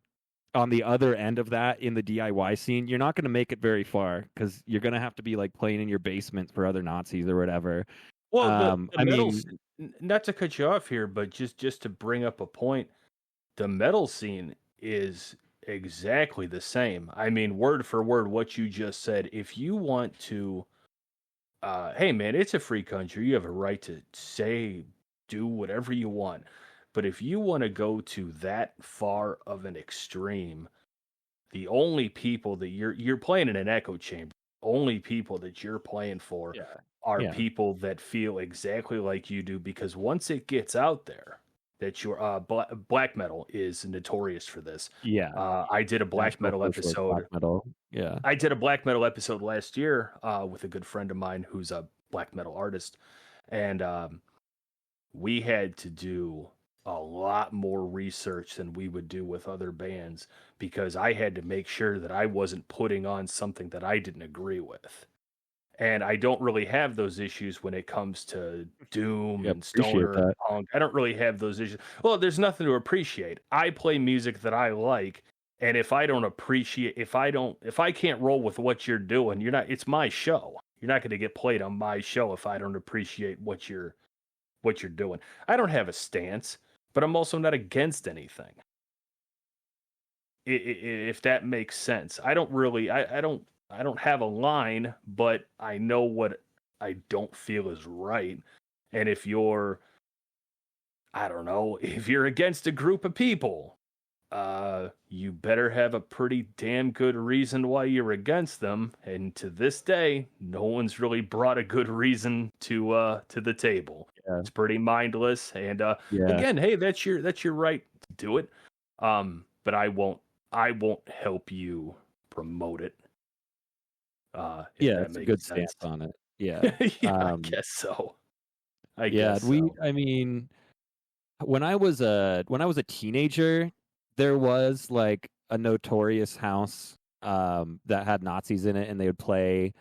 on the other end of that in the DIY scene, you're not going to make it very far, because you're going to have to be like playing in your basement for other Nazis or whatever. Well, the I metal, mean, not to cut you off here, but just to bring up a point, the metal scene is exactly the same. I mean, word for word, what you just said. If you want to, hey man, it's a free country. You have a right to say, do whatever you want. But if you want to go to that far of an extreme, the only people that you're playing in an echo chamber, only people that you're playing for yeah, are yeah. people that feel exactly like you do, because once it gets out there that you're black metal is notorious for this. Yeah. I did a black National metal Socialist episode. Black metal. Yeah. I did a black metal episode last year with a good friend of mine who's a black metal artist, and we had to do a lot more research than we would do with other bands, because I had to make sure that I wasn't putting on something that I didn't agree with. And I don't really have those issues when it comes to doom Yeah, and appreciate stoner and that. punk. I don't really have those issues. Well, there's nothing to appreciate. I play music that I like, and if I can't roll with what you're doing, it's my show. You're not going to get played on my show if I don't appreciate what you're doing. I don't have a stance, but I'm also not against anything. If that makes sense. I don't really I don't have a line, but I know what I don't feel is right. And if you're, I don't know, if you're against a group of people, you better have a pretty damn good reason why you're against them. And to this day, no one's really brought a good reason to the table. Yeah. It's pretty mindless. And Yeah. again, hey, that's your right to do it. But I won't help you promote it. If Yeah, that it's a makes good sense. stance on it. Yeah. Yeah, I guess so. I Yeah, guess so. I mean, when I was a teenager, there was like a notorious house that had Nazis in it, and they would play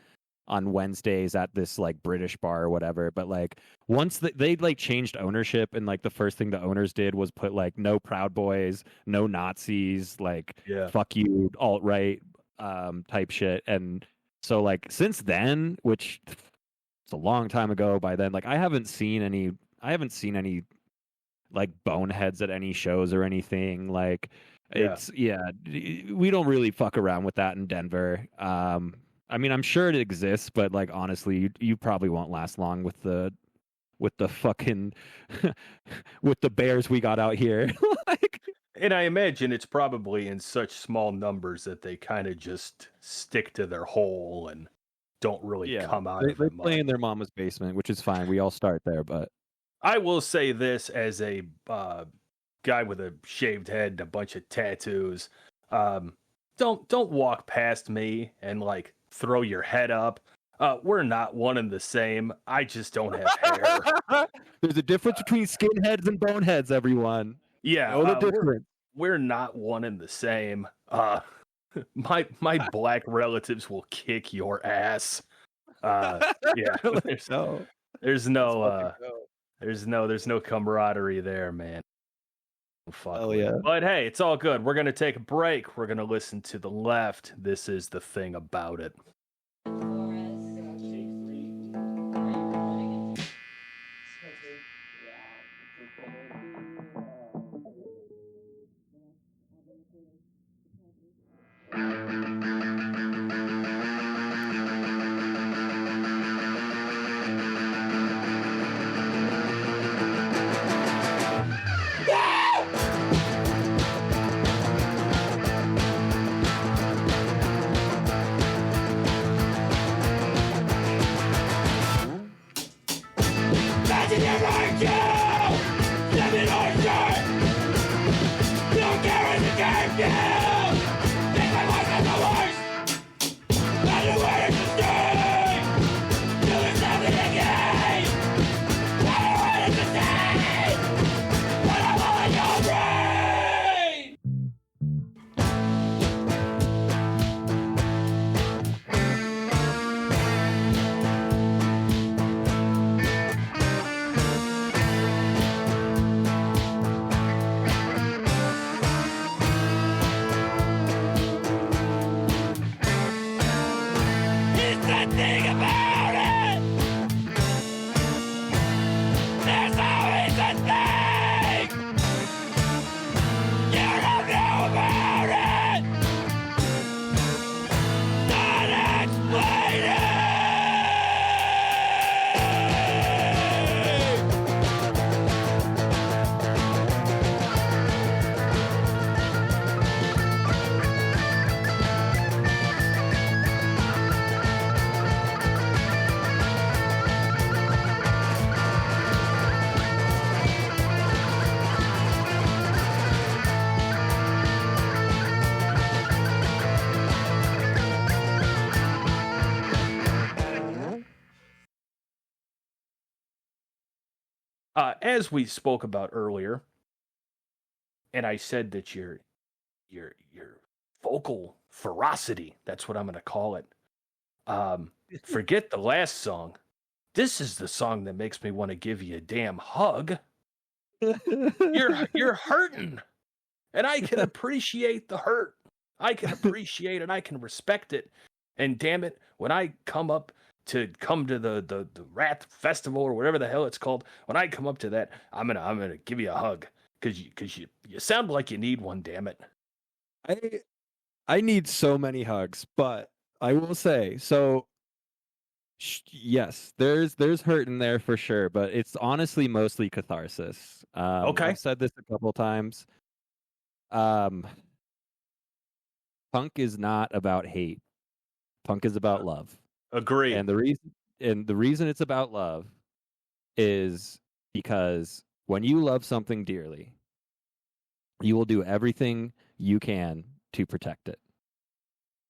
on Wednesdays at this like British bar or whatever. But like once they like changed ownership, and like the first thing the owners did was put like no Proud Boys, no Nazis, like Yeah. fuck you alt-right type shit. And so like since then, which it's a long time ago by then, like I haven't seen any like boneheads at any shows or anything. Like we don't really fuck around with that in Denver. I mean, I'm sure it exists, but like honestly, you probably won't last long with the fucking with the bears we got out here. Like, And I imagine it's probably in such small numbers that they kind of just stick to their hole and don't really come out they of it play much. in their mama's basement, which is fine. We all start there, but I will say this as a guy with a shaved head and a bunch of tattoos. Don't walk past me and like throw your head up. We're not one and the same. I just don't have hair. There's a difference between skinheads and boneheads, everyone. Yeah, Know the difference. we're not one and the same. My black relatives will kick your ass. Yeah, No. there's no camaraderie there, man. Fuck Hell with it. yeah. But hey, it's all good. We're gonna take a break. We're gonna listen to The Left. This is The Thing About It. Imagine you're right, you! Living on shit! You don't care in the game, you! Think my life is the worst! And you're waiting to stay! Doing something again! And you're waiting to stay! But I'm all in your brain! It's the thing about it! There's always a thing! You don't know about it! Not explaining! As we spoke about earlier, and I said that your vocal ferocity, that's what I'm going to call it. Forget the last song. This is the song that makes me want to give you a damn hug. You're hurting, and I can appreciate the hurt. I can appreciate it. I can respect it. And damn it, when I come to the Wrath Festival or whatever the hell it's called, when I come up to that, I'm gonna give you a hug because you sound like you need one. Damn it. I need so many hugs, but I will say so. Yes, there's hurt in there for sure, but it's honestly mostly catharsis. Okay. I've said this a couple times. Punk is not about hate. Punk is about love. Agree. And the reason it's about love is because when you love something dearly, you will do everything you can to protect it.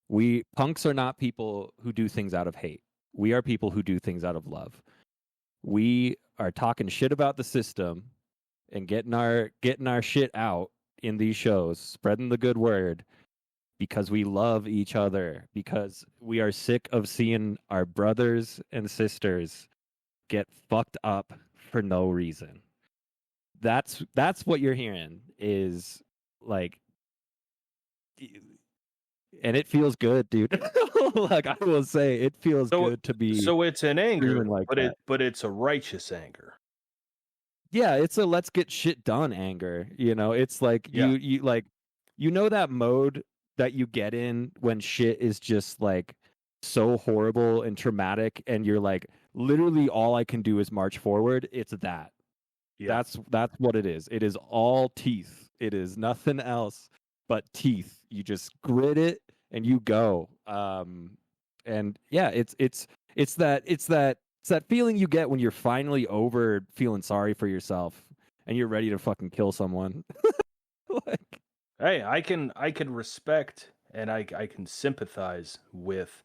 We punks are not people who do things out of hate. We are people who do things out of love. We are talking shit about the system and getting our shit out in these shows, spreading the good word because we love each other, because we are sick of seeing our brothers and sisters get fucked up for no reason. That's what you're hearing is like, and it feels good, dude. Like I will say, it feels good to be. So it's an anger, feeling like that. but it's a righteous anger. Yeah, it's a let's get shit done anger. You know, it's like Yeah. you like, you know, that mode that you get in when shit is just like so horrible and traumatic, and you're like, literally all I can do is march forward. It's that. Yeah. That's what it is. It is all teeth. It is nothing else but teeth. You just grit it and you go. And yeah, it's that feeling you get when you're finally over feeling sorry for yourself and you're ready to fucking kill someone. Like, Hey, I can respect and I can sympathize with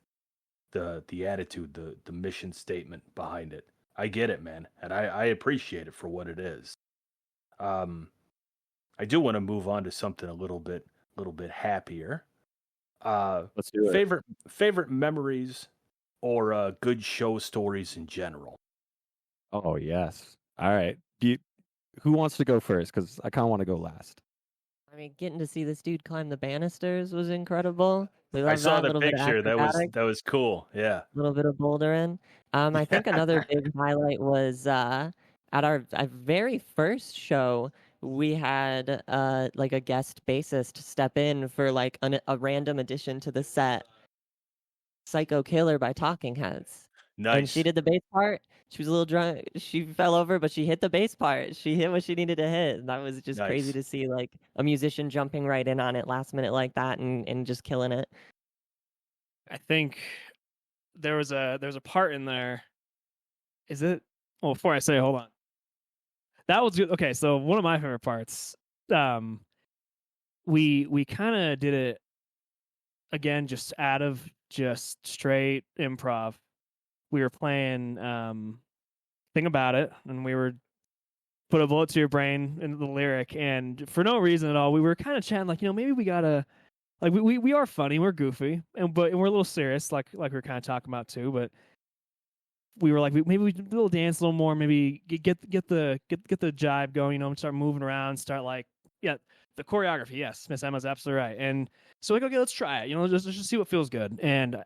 the attitude, the mission statement behind it. I get it, man, and I appreciate it for what it is. I do want to move on to something a little bit happier. let's do it. Favorite memories or good show stories in general. Oh yes. All right. who wants to go first? Because I kind of want to go last. I mean, getting to see this dude climb the banisters was incredible. We I love saw that the little bit of picture. acrobatics, That was cool. Yeah. little bit of bouldering. I think another big highlight was at our very first show. We had like a guest bassist step in for like a random addition to the set, "Psycho Killer" by Talking Heads. And she Nice. did the bass part. She was a little drunk. She fell over, but she hit the bass part. She hit what she needed to hit. And that was just crazy Nice. to see, like a musician jumping right in on it last minute like that and just killing it. I think there's a part in there. Is it? Well, before I say, hold on. That was good. Okay, so one of my favorite parts. We kind of did it again, just out of just straight improv. We were playing Thing About It, and we were put a bullet to your brain in the lyric, and for no reason at all, we were kind of chatting like, maybe we gotta, like, we are funny, we're goofy, and we're a little serious, like we were kind of talking about too, but we were like, maybe we do a little dance a little more, maybe get the jive going, start moving around, start like, yeah, the choreography. Yes, Miss Emma's absolutely right. And so like, okay, let's try it. Let's just see what feels good. And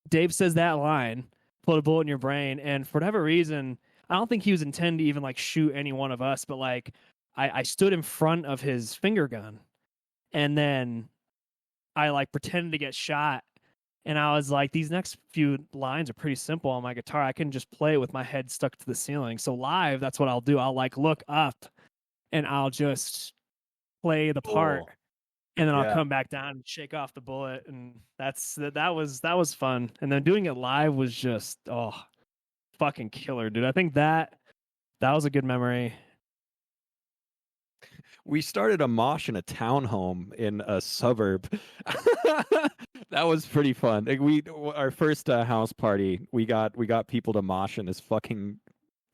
Dave says that line, put a bullet in your brain, and for whatever reason, I don't think he was intending to even like shoot any one of us, but like I stood in front of his finger gun, and then I like pretended to get shot. And I was like, these next few lines are pretty simple on my guitar. I can just play with my head stuck to the ceiling. So live, that's what I'll do. I'll like look up and I'll just play the part. Cool. And then I'll Yeah. come back down and shake off the bullet. And that was fun. And then doing it live was just, fucking killer, dude. I think that was a good memory. We started a mosh in a townhome in a suburb. That was pretty fun. Like our first house party, we got people to mosh in this fucking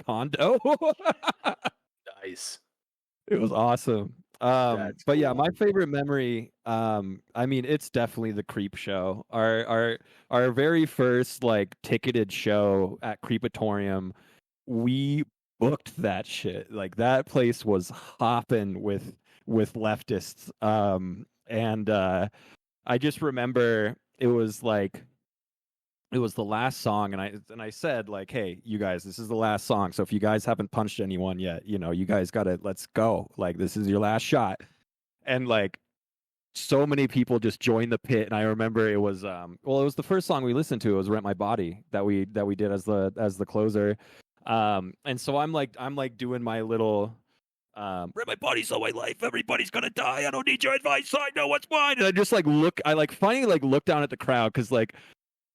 condo. Nice. It was awesome. That's But yeah, cool. my favorite memory, I mean, it's definitely the Creep Show. Our very first like ticketed show at Creepatorium, we booked that shit. Like that place was hopping with leftists. And I just remember it was the last song, and I said like, hey, you guys, this is the last song. So if you guys haven't punched anyone yet, you guys let's go. Like this is your last shot. And like so many people just joined the pit. And I remember it was it was the first song we listened to. It was Rent My Body that we did as the closer. And so I'm like doing my little Rent my body, so my life. Everybody's gonna die. I don't need your advice. I know what's mine. And I just like finally look down at the crowd because like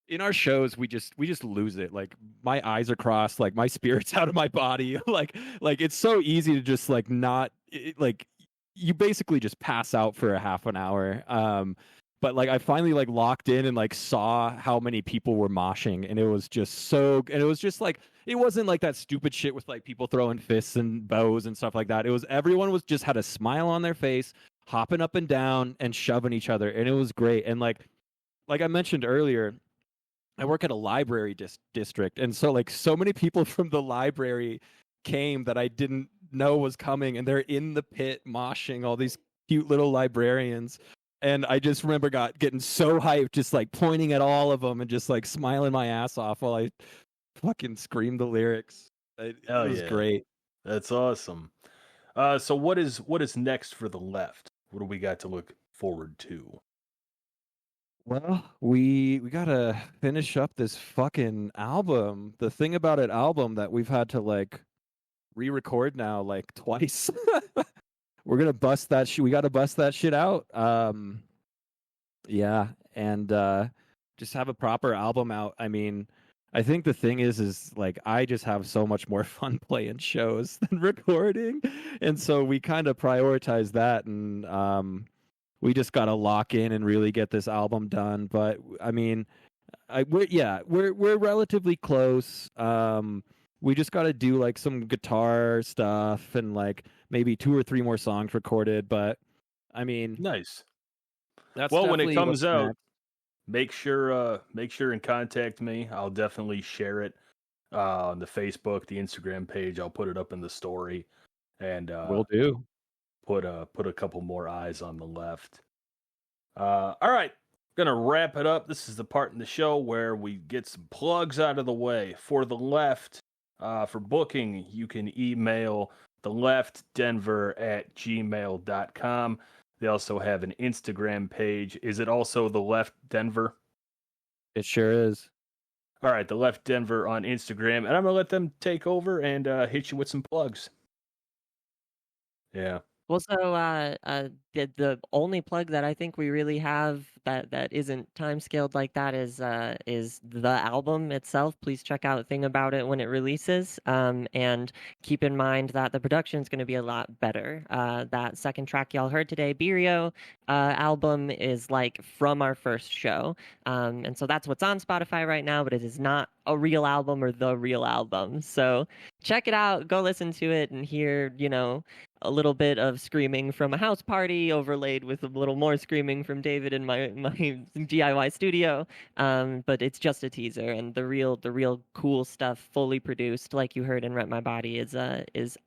in our shows we just lose it. Like my eyes are crossed. Like my spirit's out of my body. like it's so easy to just like not like you basically just pass out for a half an hour. But like I finally like locked in and like saw how many people were moshing, and it was just like it wasn't like that stupid shit with like people throwing fists and bows and stuff like that. It was everyone was just had a smile on their face, hopping up and down and shoving each other, and it was great. And like I mentioned earlier, I work at a library district, and so like so many people from the library came that I didn't know was coming, and they're in the pit moshing, all these cute little librarians. And I just remember getting so hyped, just like pointing at all of them and just like smiling my ass off while I fucking screamed the lyrics. It was great. That's awesome. So what is next for the left? What do we got to look forward to? Well, we gotta finish up this fucking album. The Thing About It album that we've had to like re-record now like twice. We're gonna bust that shit. We gotta bust that shit out. Yeah, and just have a proper album out. I mean, I think the thing is like I just have so much more fun playing shows than recording, and so we kind of prioritize that, and we just gotta lock in and really get this album done. But I mean, we're relatively close. We just got to do like some guitar stuff and like maybe 2 or 3 more songs recorded. But I mean, Nice. that's Well, when it definitely comes what's out, next. make sure and contact me. I'll definitely share it on the Facebook, the Instagram page. I'll put it up in the story, and Will do. put a couple more eyes on the left. All right, gonna wrap it up. This is the part in the show where we get some plugs out of the way. For the left, for booking, you can email theleftdenver@gmail.com. They also have an Instagram page. Is it also the Left Denver? It sure is. All right, the Left Denver on Instagram, and I'm gonna let them take over and hit you with some plugs. Yeah. Well, so the only plug that I think we really have that isn't time scaled like that is the album itself. Please check out Thing About It when it releases, and keep in mind that the production is going to be a lot better. That second track y'all heard today, Birio album, is like from our first show, and so that's what's on Spotify right now. But it is not a real album or the real album. So check it out, go listen to it, and hear a little bit of screaming from a house party overlaid with a little more screaming from David in my DIY studio. But it's just a teaser, and the real cool stuff, fully produced, like you heard in Rent My Body, is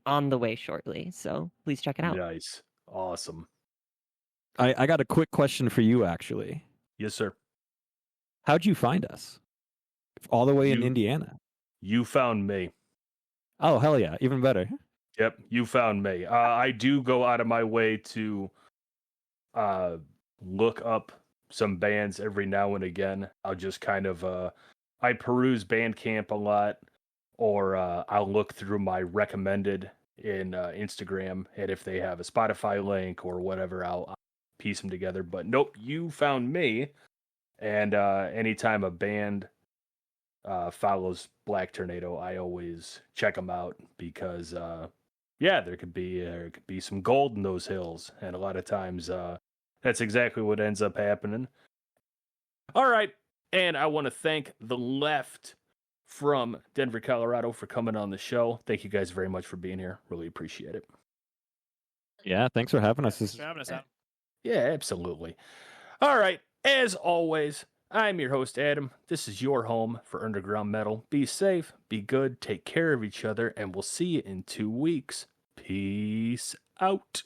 on the way shortly. So please check it out. Nice. Awesome. I got a quick question for you, actually. Yes, sir. How'd you find us? All the way in You- Indiana. You found me. Oh, hell yeah. Even better. Yep, you found me. I do go out of my way to look up some bands every now and again. I'll just kind of I peruse Bandcamp a lot, or I'll look through my recommended in Instagram, and if they have a Spotify link or whatever, I'll piece them together. But nope, you found me, and anytime a band follows Black Tornado, I always check them out because yeah, there could be some gold in those hills, and a lot of times that's exactly what ends up happening. All right, and I want to thank the Left from Denver, Colorado, for coming on the show. Thank you guys very much for being here. Really appreciate it. Yeah, thanks for having us. Thanks for having us out. Yeah, absolutely. All right, as always, I'm your host, Adam. This is your home for underground metal. Be safe, be good, take care of each other, and we'll see you in 2 weeks. Peace out.